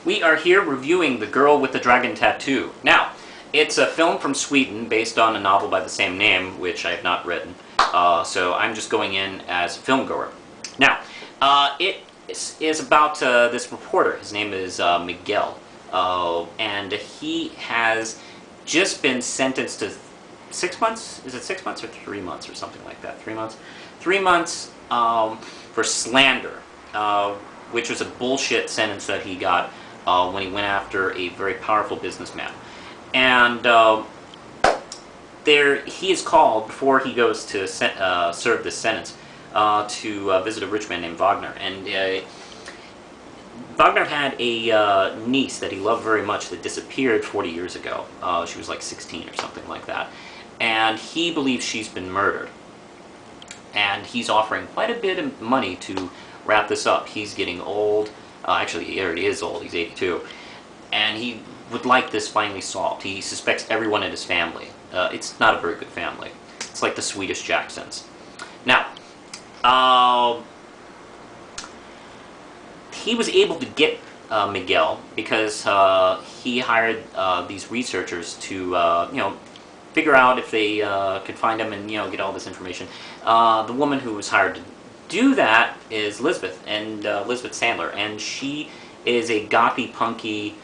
We are here reviewing The Girl with the Dragon Tattoo. Now, it's a film from Sweden based on a novel by the same name, which I have not written. So I'm just going in as a filmgoer. Now, it is about this reporter. His name is Miguel. And he has just been sentenced to 6 months? Is it 6 months or 3 months or something like that? 3 months? 3 months for slander, which was a bullshit sentence that he got when he went after a very powerful businessman. And he is called, before he goes to serve this sentence, to visit a rich man named Wagner. And Wagner had a niece that he loved very much that disappeared 40 years ago. She was like 16 or something like that. And he believes she's been murdered. And he's offering quite a bit of money to wrap this up. He's getting old. Actually, he already is old. He's 82. And he would like this finally solved. He suspects everyone in his family. It's not a very good family. It's like the Swedish Jacksons. Now, he was able to get Miguel because he hired these researchers to, figure out if they could find him and, get all this information. The woman who was hired to do that is Lisbeth, and Lisbeth Sandler, and she is a gothy, punky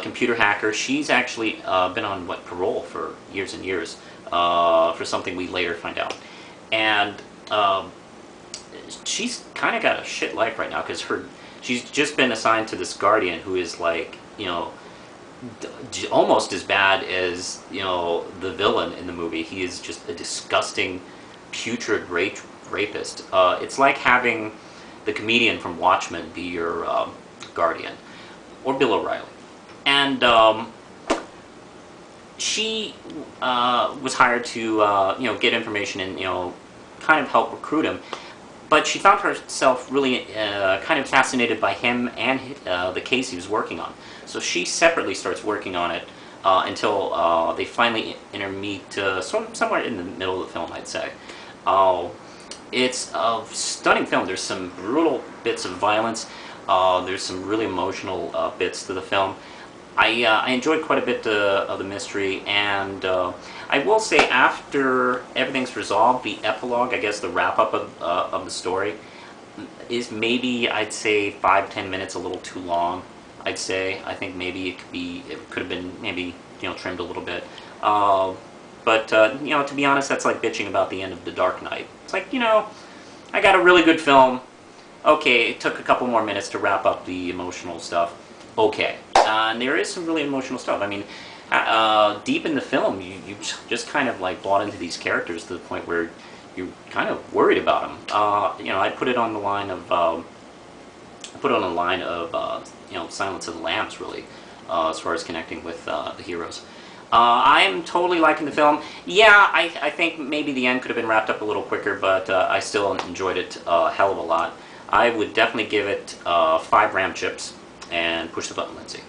computer hacker. She's actually been on, parole for years and years for something we later find out. And she's kind of got a shit life right now because she's just been assigned to this guardian who is like, almost as bad as, the villain in the movie. He is just a disgusting, putrid rapist. It's like having the comedian from Watchmen be your guardian, or Bill O'Reilly. And she was hired to, get information and, kind of help recruit him. But she found herself really kind of fascinated by him and the case he was working on. So she separately starts working on it until they finally intermeet somewhere in the middle of the film, I'd say. It's a stunning film. There's some brutal bits of violence. There's some really emotional bits to the film. I enjoyed quite a bit of the mystery, and I will say after everything's resolved, the epilogue, I guess the wrap-up of the story, is maybe, I'd say, 5-10 minutes a little too long, I'd say. I think maybe it could have been maybe, trimmed a little bit. But, to be honest, that's like bitching about the end of The Dark Knight. It's like, I got a really good film. Okay, it took a couple more minutes to wrap up the emotional stuff. Okay. And there is some really emotional stuff. I mean, deep in the film, you just kind of like bought into these characters to the point where you're kind of worried about them. I put it on the line of, Silence of the Lambs, really, as far as connecting with the heroes. I'm totally liking the film. Yeah, I think maybe the end could have been wrapped up a little quicker, but I still enjoyed it a hell of a lot. I would definitely give it 5 Ram chips and push the button, Lindsay.